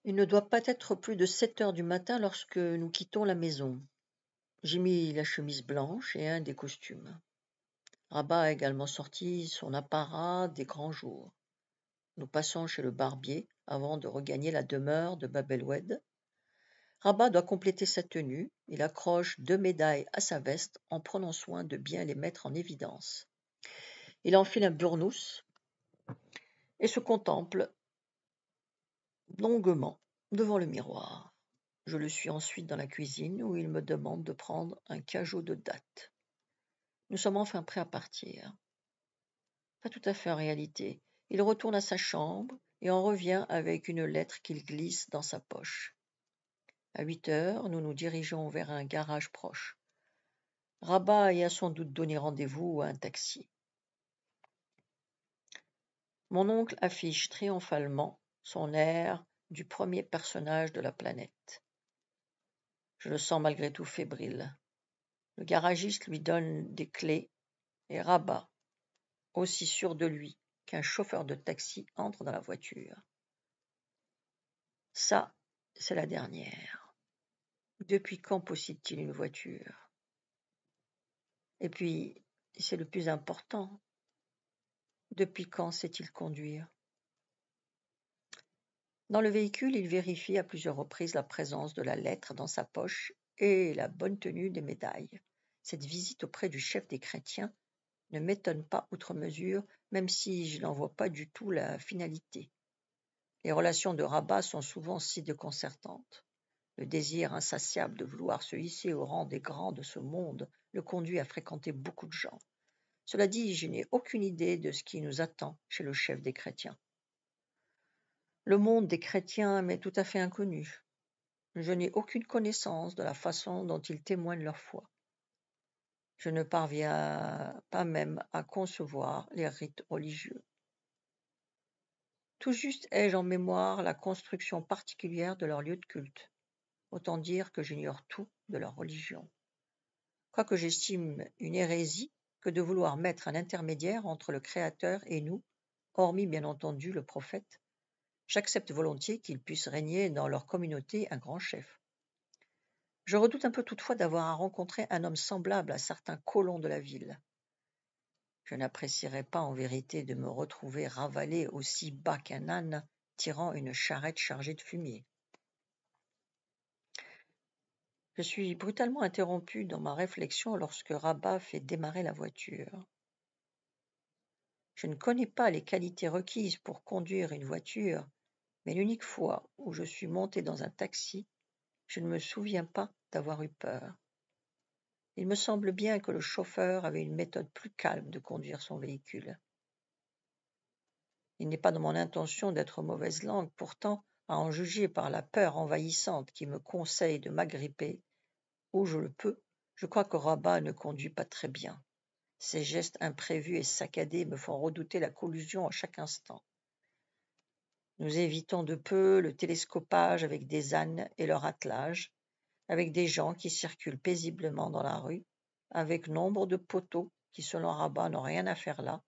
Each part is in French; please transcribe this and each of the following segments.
Il ne doit pas être plus de 7 heures du matin lorsque nous quittons la maison. J'ai mis la chemise blanche et un des costumes. Rabat a également sorti son apparat des grands jours. Nous passons chez le barbier avant de regagner la demeure de Bab el-Oued. Rabat doit compléter sa tenue. Il accroche 2 médailles à sa veste en prenant soin de bien les mettre en évidence. Il enfile un burnous et se contemple longuement devant le miroir. Je le suis ensuite dans la cuisine où il me demande de prendre un cajot de dattes. Nous sommes enfin prêts à partir. Pas tout à fait en réalité. Il retourne à sa chambre et en revient avec une lettre qu'il glisse dans sa poche. À 8 heures, nous nous dirigeons vers un garage proche. Rabat y a sans doute donné rendez-vous à un taxi. Mon oncle affiche triomphalement son air du premier personnage de la planète. Je le sens malgré tout fébrile. Le garagiste lui donne des clés et Rabat, aussi sûr de lui qu'un chauffeur de taxi, entre dans la voiture. Ça, c'est la dernière. Depuis quand possède-t-il une voiture? Et puis, c'est le plus important. Depuis quand sait-il conduire? Dans le véhicule, il vérifie à plusieurs reprises la présence de la lettre dans sa poche et la bonne tenue des médailles. Cette visite auprès du chef des chrétiens ne m'étonne pas outre mesure, même si je n'en vois pas du tout la finalité. Les relations de Rabat sont souvent si déconcertantes. Le désir insatiable de vouloir se hisser au rang des grands de ce monde le conduit à fréquenter beaucoup de gens. Cela dit, je n'ai aucune idée de ce qui nous attend chez le chef des chrétiens. Le monde des chrétiens m'est tout à fait inconnu. Je n'ai aucune connaissance de la façon dont ils témoignent leur foi. Je ne parviens pas même à concevoir les rites religieux. Tout juste ai-je en mémoire la construction particulière de leur lieu de culte. Autant dire que j'ignore tout de leur religion. Quoique j'estime une hérésie que de vouloir mettre un intermédiaire entre le Créateur et nous, hormis bien entendu le prophète, j'accepte volontiers qu'il puisse régner dans leur communauté un grand chef. Je redoute un peu toutefois d'avoir à rencontrer un homme semblable à certains colons de la ville. Je n'apprécierais pas en vérité de me retrouver ravalé aussi bas qu'un âne tirant une charrette chargée de fumier. Je suis brutalement interrompu dans ma réflexion lorsque Rabat fait démarrer la voiture. Je ne connais pas les qualités requises pour conduire une voiture, mais l'unique fois où je suis monté dans un taxi, je ne me souviens pas d'avoir eu peur. Il me semble bien que le chauffeur avait une méthode plus calme de conduire son véhicule. Il n'est pas dans mon intention d'être mauvaise langue, pourtant, à en juger par la peur envahissante qui me conseille de m'agripper, où je le peux, je crois que Rabat ne conduit pas très bien. Ses gestes imprévus et saccadés me font redouter la collusion à chaque instant. Nous évitons de peu le télescopage avec des ânes et leur attelage, avec des gens qui circulent paisiblement dans la rue, avec nombre de poteaux qui, selon Rabat, n'ont rien à faire là,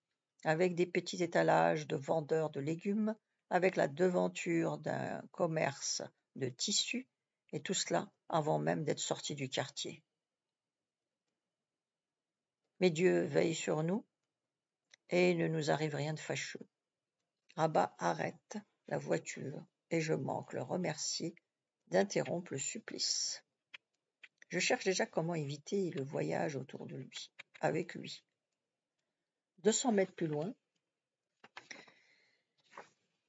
avec des petits étalages de vendeurs de légumes, avec la devanture d'un commerce de tissus, et tout cela avant même d'être sorti du quartier. Mais Dieu veille sur nous, et il ne nous arrive rien de fâcheux. Rabat arrête la voiture, et je manque le remercier d'interrompre le supplice. Je cherche déjà comment éviter le voyage autour de lui, avec lui. 200 mètres plus loin,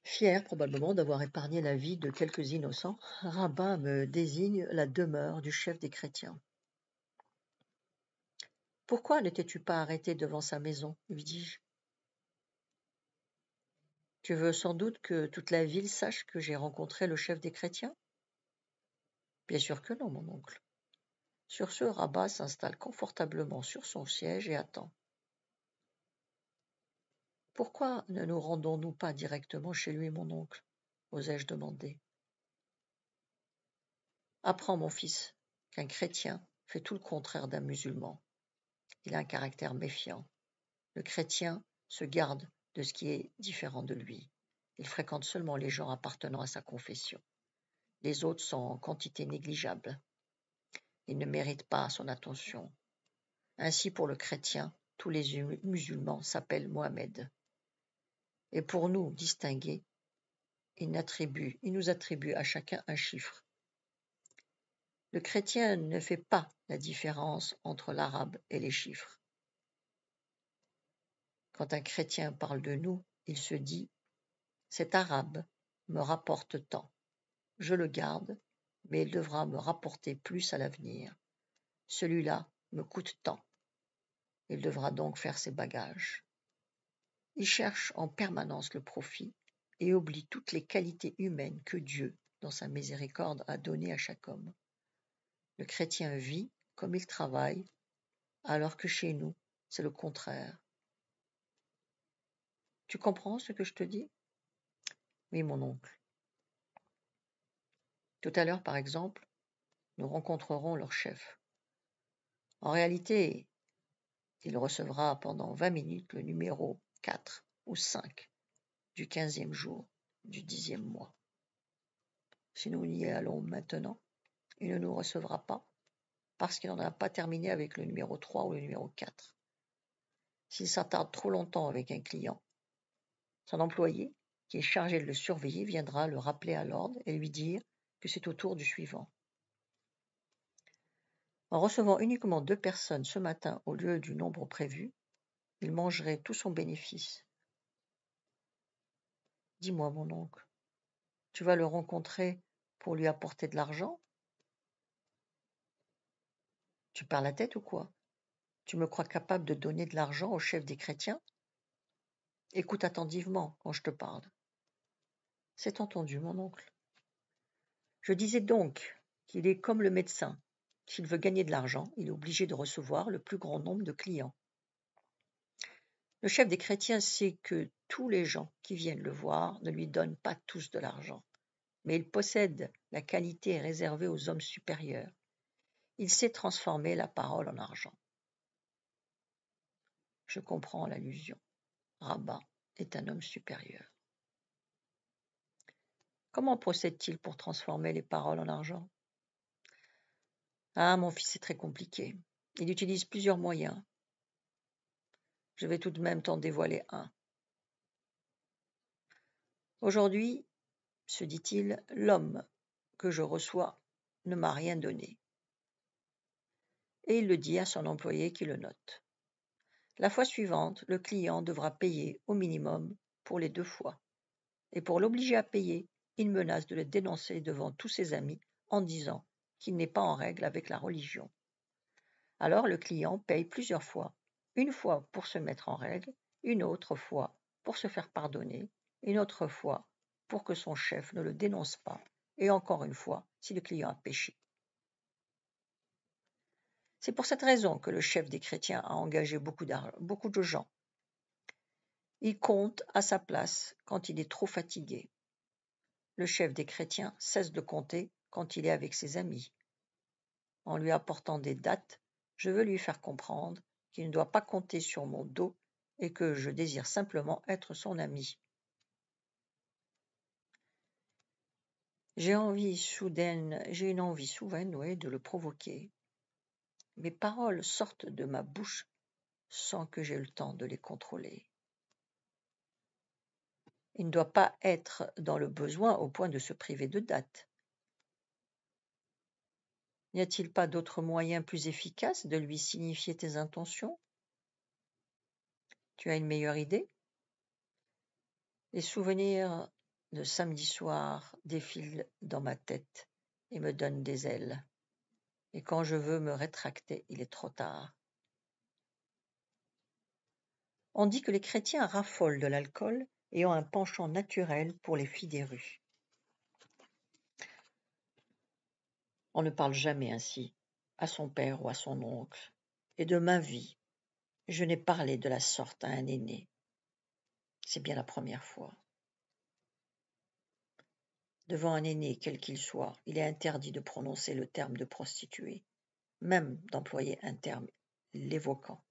fier probablement d'avoir épargné la vie de quelques innocents, Rabat me désigne la demeure du chef des chrétiens. « Pourquoi ne t'es-tu pas arrêté devant sa maison ?» lui dis-je. « Tu veux sans doute que toute la ville sache que j'ai rencontré le chef des chrétiens ?» ?»« Bien sûr que non, mon oncle. » Sur ce, Rabat s'installe confortablement sur son siège et attend. « Pourquoi ne nous rendons-nous pas directement chez lui, mon oncle ?» osai-je demander. « Apprends, mon fils, qu'un chrétien fait tout le contraire d'un musulman. Il a un caractère méfiant. Le chrétien se garde de ce qui est différent de lui. Il fréquente seulement les gens appartenant à sa confession. Les autres sont en quantité négligeable. Ils ne méritent pas son attention. Ainsi, pour le chrétien, tous les musulmans s'appellent Mohamed. Et pour nous distinguer, il nous attribue à chacun un chiffre. Le chrétien ne fait pas la différence entre l'arabe et les chiffres. Quand un chrétien parle de nous, il se dit « cet arabe me rapporte tant, je le garde, mais il devra me rapporter plus à l'avenir. Celui-là me coûte tant, il devra donc faire ses bagages. » Il cherche en permanence le profit et oublie toutes les qualités humaines que Dieu, dans sa miséricorde, a données à chaque homme. Le chrétien vit comme il travaille, alors que chez nous, c'est le contraire. Tu comprends ce que je te dis? Oui, mon oncle. Tout à l'heure, par exemple, nous rencontrerons leur chef. En réalité, il recevra pendant 20 minutes le numéro 4 ou 5 du 15e jour du 10e mois. Si nous y allons maintenant, il ne nous recevra pas parce qu'il n'en a pas terminé avec le numéro 3 ou le numéro 4. S'il s'attarde trop longtemps avec un client, son employé, qui est chargé de le surveiller, viendra le rappeler à l'ordre et lui dire que c'est au tour du suivant. En recevant uniquement 2 personnes ce matin au lieu du nombre prévu, il mangerait tout son bénéfice. Dis-moi, mon oncle, tu vas le rencontrer pour lui apporter de l'argent? Tu perds la tête ou quoi? Tu me crois capable de donner de l'argent au chef des chrétiens? Écoute attentivement quand je te parle. C'est entendu, mon oncle. Je disais donc qu'il est comme le médecin. S'il veut gagner de l'argent, il est obligé de recevoir le plus grand nombre de clients. Le chef des chrétiens sait que tous les gens qui viennent le voir ne lui donnent pas tous de l'argent, mais il possède la qualité réservée aux hommes supérieurs. Il sait transformer la parole en argent. Je comprends l'allusion. Rabat est un homme supérieur. Comment procède-t-il pour transformer les paroles en argent? Ah, mon fils, c'est très compliqué. Il utilise plusieurs moyens. Je vais tout de même t'en dévoiler un. Aujourd'hui, se dit-il, l'homme que je reçois ne m'a rien donné. Et il le dit à son employé qui le note. La fois suivante, le client devra payer au minimum pour les 2 fois. Et pour l'obliger à payer, il menace de le dénoncer devant tous ses amis en disant qu'il n'est pas en règle avec la religion. Alors le client paye plusieurs fois, une fois pour se mettre en règle, une autre fois pour se faire pardonner, une autre fois pour que son chef ne le dénonce pas, et encore une fois si le client a péché. C'est pour cette raison que le chef des chrétiens a engagé beaucoup de gens. Il compte à sa place quand il est trop fatigué. Le chef des chrétiens cesse de compter quand il est avec ses amis. En lui apportant des dates, je veux lui faire comprendre qu'il ne doit pas compter sur mon dos et que je désire simplement être son ami. J'ai une envie soudaine, de le provoquer. Mes paroles sortent de ma bouche sans que j'aie le temps de les contrôler. Il ne doit pas être dans le besoin au point de se priver de dates. N'y a-t-il pas d'autre moyen plus efficace de lui signifier tes intentions? Tu as une meilleure idée? Les souvenirs de samedi soir défilent dans ma tête et me donnent des ailes. Et quand je veux me rétracter, il est trop tard. On dit que les chrétiens raffolent de l'alcool et ont un penchant naturel pour les filles des rues. On ne parle jamais ainsi à son père ou à son oncle. Et de ma vie, je n'ai parlé de la sorte à un aîné. C'est bien la première fois. Devant un aîné, quel qu'il soit, il est interdit de prononcer le terme de prostituée, même d'employer un terme l'évoquant.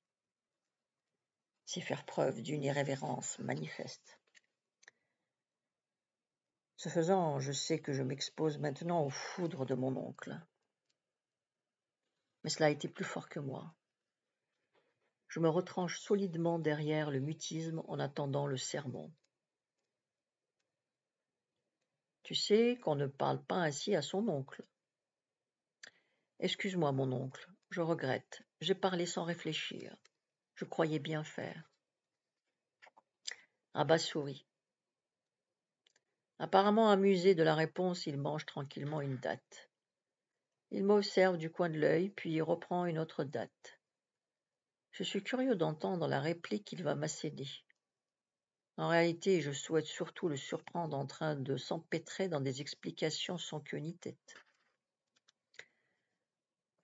C'est faire preuve d'une irrévérence manifeste. Ce faisant, je sais que je m'expose maintenant aux foudres de mon oncle. Mais cela a été plus fort que moi. Je me retranche solidement derrière le mutisme en attendant le sermon. Tu sais qu'on ne parle pas ainsi à son oncle. Excuse-moi, mon oncle, je regrette. J'ai parlé sans réfléchir. Je croyais bien faire. Abba sourit. Apparemment amusé de la réponse, il mange tranquillement une date. Il m'observe du coin de l'œil, puis reprend une autre date. Je suis curieux d'entendre la réplique qu'il va m'asséder. En réalité, je souhaite surtout le surprendre en train de s'empêtrer dans des explications sans queue ni tête.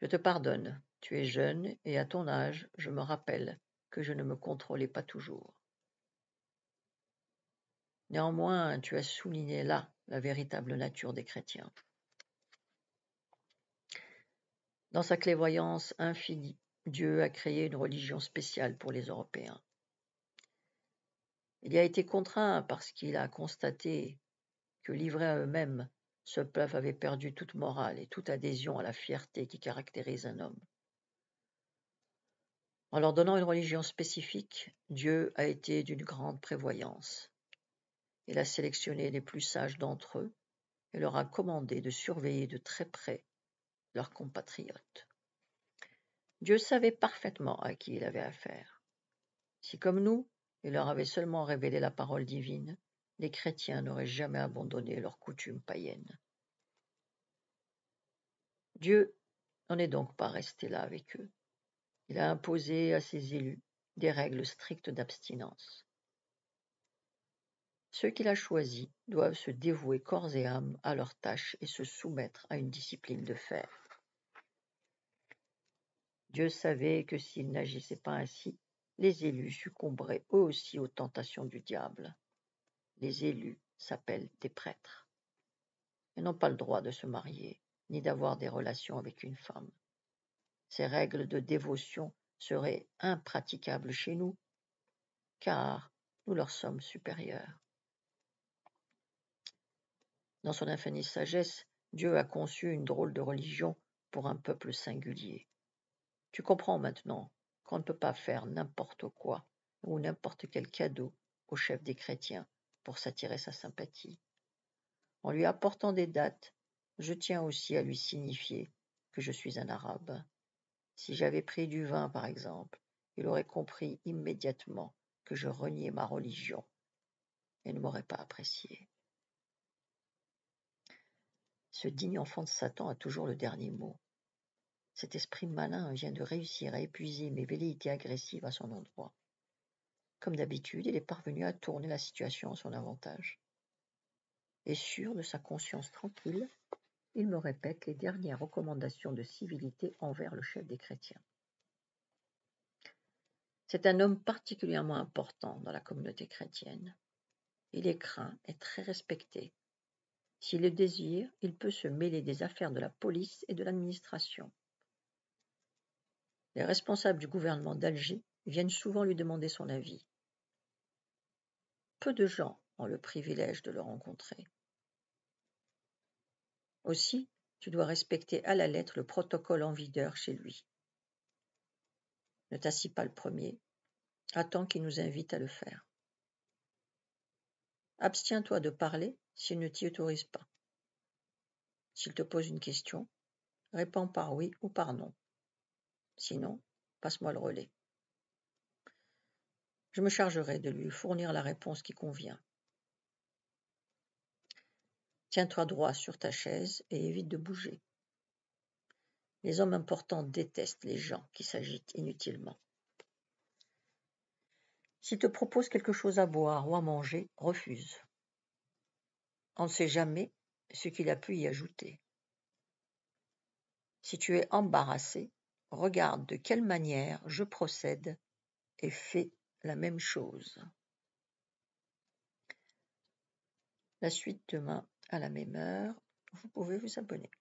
Je te pardonne, tu es jeune et à ton âge, je me rappelle que je ne me contrôlais pas toujours. Néanmoins, tu as souligné là la véritable nature des chrétiens. Dans sa clairvoyance infinie, Dieu a créé une religion spéciale pour les Européens. Il y a été contraint parce qu'il a constaté que, livrés à eux-mêmes, ce peuple avait perdu toute morale et toute adhésion à la fierté qui caractérise un homme. En leur donnant une religion spécifique, Dieu a été d'une grande prévoyance. Il a sélectionné les plus sages d'entre eux et leur a commandé de surveiller de très près leurs compatriotes. Dieu savait parfaitement à qui il avait affaire. Si, comme nous, il leur avait seulement révélé la parole divine, les chrétiens n'auraient jamais abandonné leurs coutumes païennes. Dieu n'en est donc pas resté là avec eux. Il a imposé à ses élus des règles strictes d'abstinence. Ceux qu'il a choisis doivent se dévouer corps et âme à leurs tâches et se soumettre à une discipline de fer. Dieu savait que s'ils n'agissaient pas ainsi, les élus succomberaient eux aussi aux tentations du diable. Les élus s'appellent des prêtres. Ils n'ont pas le droit de se marier, ni d'avoir des relations avec une femme. Ces règles de dévotion seraient impraticables chez nous, car nous leur sommes supérieurs. Dans son infinie sagesse, Dieu a conçu une drôle de religion pour un peuple singulier. Tu comprends maintenant qu'on ne peut pas faire n'importe quoi ou n'importe quel cadeau au chef des chrétiens pour s'attirer sa sympathie. En lui apportant des dates, je tiens aussi à lui signifier que je suis un arabe. Si j'avais pris du vin, par exemple, il aurait compris immédiatement que je reniais ma religion et ne m'aurait pas apprécié. Ce digne enfant de Satan a toujours le dernier mot. Cet esprit malin vient de réussir à épuiser mes velléités agressives à son endroit. Comme d'habitude, il est parvenu à tourner la situation à son avantage. Et sûr de sa conscience tranquille, il me répète les dernières recommandations de civilité envers le chef des chrétiens. C'est un homme particulièrement important dans la communauté chrétienne. Il est craint et très respecté. S'il le désire, il peut se mêler des affaires de la police et de l'administration. Les responsables du gouvernement d'Alger viennent souvent lui demander son avis. Peu de gens ont le privilège de le rencontrer. Aussi, tu dois respecter à la lettre le protocole en vigueur chez lui. Ne t'assis pas le premier, attends qu'il nous invite à le faire. Abstiens-toi de parler s'il ne t'y autorise pas. S'il te pose une question, réponds par oui ou par non. Sinon, passe-moi le relais. Je me chargerai de lui fournir la réponse qui convient. Tiens-toi droit sur ta chaise et évite de bouger. Les hommes importants détestent les gens qui s'agitent inutilement. S'il te propose quelque chose à boire ou à manger, refuse. On ne sait jamais ce qu'il a pu y ajouter. Si tu es embarrassé, regarde de quelle manière je procède et fais la même chose. La suite demain à la même heure. Vous pouvez vous abonner.